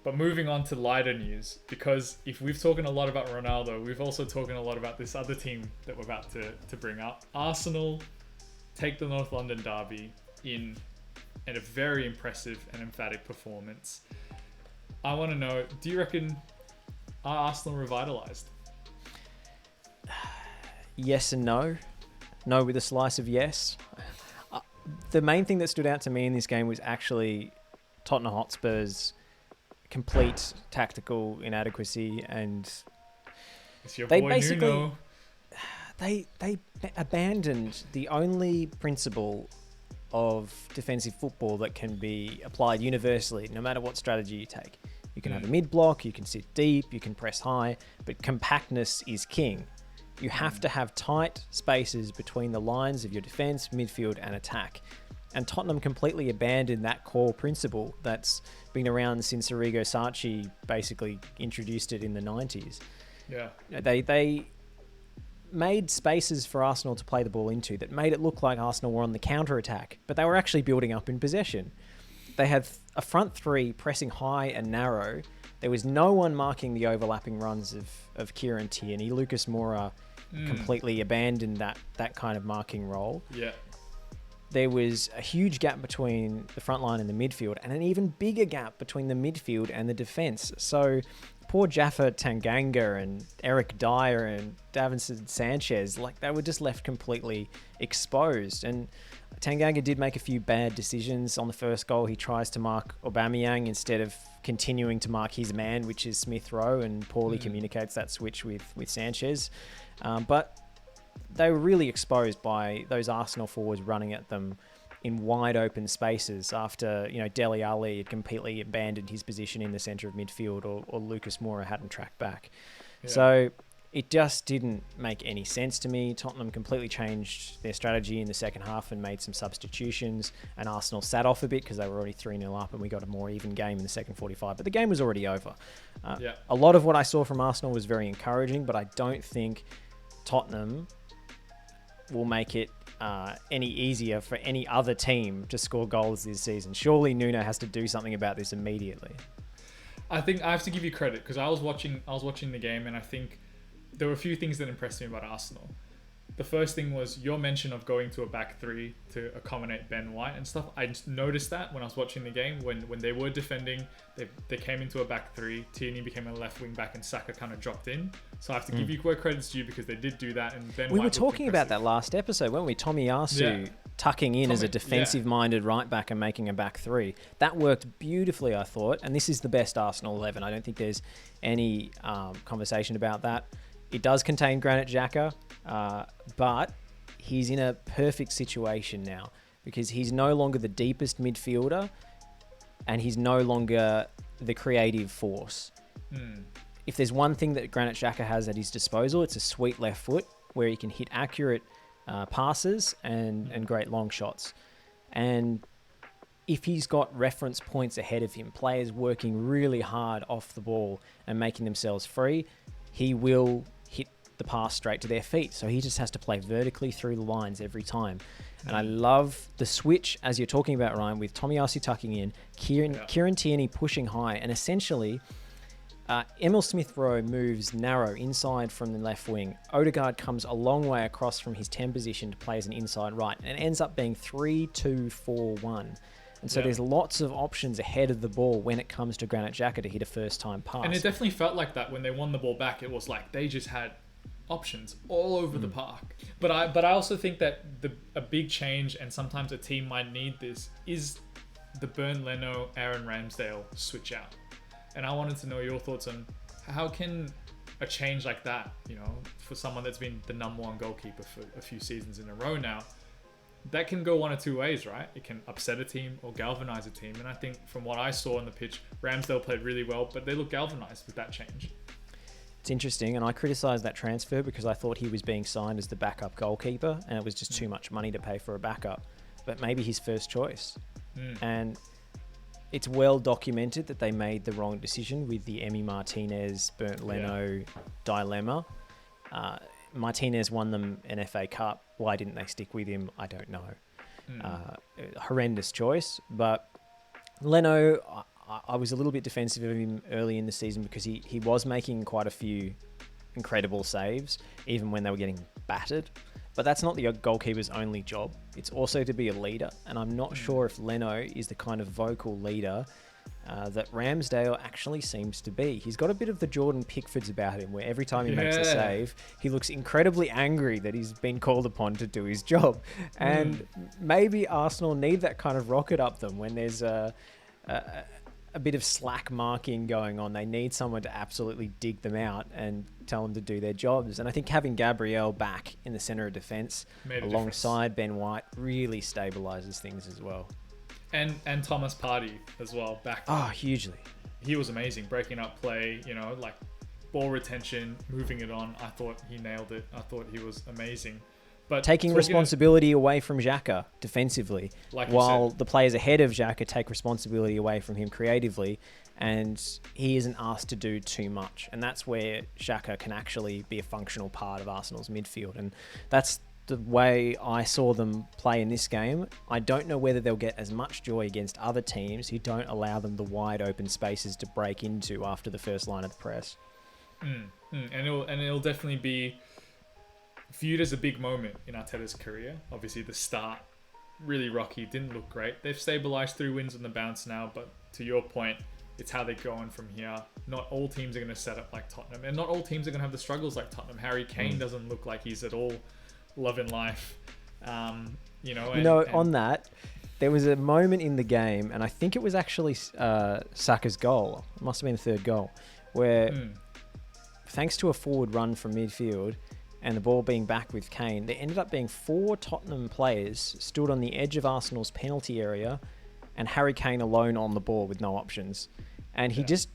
But moving on to lighter news, because if we've talking a lot about Ronaldo, we've also talking a lot about this other team that we're about to bring up. Arsenal take the North London derby in a very impressive and emphatic performance. I want to know, do you reckon, are Arsenal revitalised? Yes and no. No with a slice of yes. The main thing that stood out to me in this game was actually Tottenham Hotspur's complete tactical inadequacy, and It's your they boy basically Nuno. they abandoned the only principle of defensive football that can be applied universally, no matter what strategy you take. You can have a mid block, you can sit deep, you can press high, but compactness is king. You have to have tight spaces between the lines of your defense, midfield, and attack. And Tottenham completely abandoned that core principle that's been around since Arrigo Sacchi basically introduced it in the 90s. Yeah. They made spaces for Arsenal to play the ball into that made it look like Arsenal were on the counter-attack, but they were actually building up in possession. They had a front three pressing high and narrow. There was no one marking the overlapping runs of Kieran Tierney. Lucas Moura completely abandoned that kind of marking role. Yeah. There was a huge gap between the front line and the midfield, and an even bigger gap between the midfield and the defence. So poor Jaffa Tanganga and Eric Dyer and Davinson Sanchez, like, they were just left completely exposed. And Tanganga did make a few bad decisions. On the first goal, he tries to mark Aubameyang instead of continuing to mark his man, which is Smith Rowe, and poorly communicates that switch with Sanchez. But they were really exposed by those Arsenal forwards running at them in wide open spaces after, Dele Alli had completely abandoned his position in the centre of midfield, or Lucas Moura hadn't tracked back. Yeah. So it just didn't make any sense to me. Tottenham completely changed their strategy in the second half and made some substitutions, and Arsenal sat off a bit because they were already 3-0 up, and we got a more even game in the second 45. But the game was already over. A lot of what I saw from Arsenal was very encouraging, but I don't think Tottenham will make it any easier for any other team to score goals this season. Surely Nuno has to do something about this immediately. I think I have to give you credit, because I was watching the game, and I think there were a few things that impressed me about Arsenal. The first thing was your mention of going to a back three to accommodate Ben White and stuff. I just noticed that when I was watching the game, when they were defending, they came into a back three. Tierney became a left wing back, and Saka kind of dropped in. So I have to give you where credit's due, because they did do that. And Ben we White were talking about that last episode, weren't we? Tomiyasu tucking in as a defensive-minded right back and making a back three. That worked beautifully, I thought. And this is the best Arsenal 11. I don't think there's any conversation about that. It does contain Granit Xhaka, but he's in a perfect situation now, because he's no longer the deepest midfielder, and he's no longer the creative force. If there's one thing that Granit Xhaka has at his disposal, it's a sweet left foot where he can hit accurate passes and great long shots. And if he's got reference points ahead of him, players working really hard off the ball and making themselves free, he will hit the pass straight to their feet. So he just has to play vertically through the lines every time. And I love the switch, as you're talking about, Ryan, with Tomiyasu tucking in, Kieran Tierney pushing high, and essentially Emil Smith-Rowe moves narrow inside from the left wing. Odegaard comes a long way across from his 10 position to play as an inside right, and it ends up being 3-2-4-1. And so there's lots of options ahead of the ball when it comes to Granit Xhaka to hit a first-time pass. And it definitely felt like that when they won the ball back. It was like they just had options all over the park. But I also think that a big change, and sometimes a team might need this, is the Bernd Leno, Aaron Ramsdale switch out. And I wanted to know your thoughts on how can a change like that, for someone that's been the number one goalkeeper for a few seasons in a row now, that can go one of two ways, right? It can upset a team or galvanize a team. And I think from what I saw on the pitch, Ramsdale played really well, but they look galvanized with that change. It's interesting, and I criticised that transfer because I thought he was being signed as the backup goalkeeper, and it was just too much money to pay for a backup. But maybe his first choice. And it's well documented that they made the wrong decision with the Emi Martinez, Bernd Leno dilemma. Martinez won them an FA Cup. Why didn't they stick with him? I don't know. Horrendous choice. But Leno, I was a little bit defensive of him early in the season because he was making quite a few incredible saves, even when they were getting battered. But that's not the goalkeeper's only job. It's also to be a leader. And I'm not sure if Leno is the kind of vocal leader that Ramsdale actually seems to be. He's got a bit of the Jordan Pickfords about him, where every time he makes a save, he looks incredibly angry that he's been called upon to do his job. And maybe Arsenal need that kind of rocket up them when there's a bit of slack marking going on. They need someone to absolutely dig them out and tell them to do their jobs. And I think having Gabriel back in the centre of defence alongside Ben White really stabilises things as well. And Thomas Partey as well back. Oh, hugely. He was amazing, breaking up play, like ball retention, moving it on. I thought he nailed it. I thought he was amazing. But taking responsibility away from Xhaka defensively, while the players ahead of Xhaka take responsibility away from him creatively, and he isn't asked to do too much. And that's where Xhaka can actually be a functional part of Arsenal's midfield. And that's the way I saw them play in this game. I don't know whether they'll get as much joy against other teams who don't allow them the wide open spaces to break into after the first line of the press. And it'll definitely be viewed as a big moment in Arteta's career. Obviously, the start really rocky, didn't look great. They've stabilised 3 wins on the bounce now, but to your point, it's how they're going from here. Not all teams are going to set up like Tottenham, and not all teams are going to have the struggles like Tottenham. Harry Kane doesn't look like he's at all loving life. On that, there was a moment in the game, and I think it was actually Saka's goal. It must have been the third goal, where thanks to a forward run from midfield and the ball being back with Kane, there ended up being 4 Tottenham players stood on the edge of Arsenal's penalty area and Harry Kane alone on the ball with no options. And he just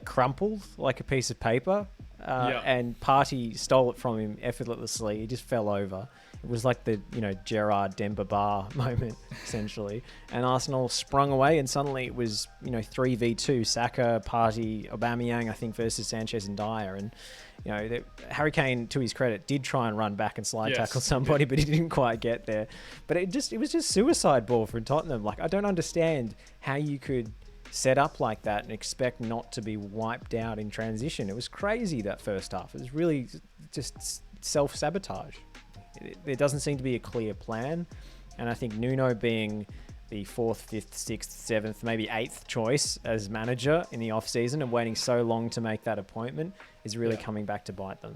crumpled like a piece of paper and Partey stole it from him effortlessly. He just fell over. It was like the, Gerard Demba Ba moment, essentially. And Arsenal sprung away, and suddenly it was, 3v2, Saka, Partey, Aubameyang, I think, versus Sanchez and Dyer. And, Harry Kane, to his credit, did try and run back and slide tackle somebody, but he didn't quite get there. But it was just suicide ball from Tottenham. I don't understand how you could set up like that and expect not to be wiped out in transition. It was crazy, that first half. It was really just self-sabotage. There doesn't seem to be a clear plan, and I think Nuno being the 4th, 5th, 6th, 7th, maybe 8th choice as manager in the off-season and waiting so long to make that appointment is really coming back to bite them.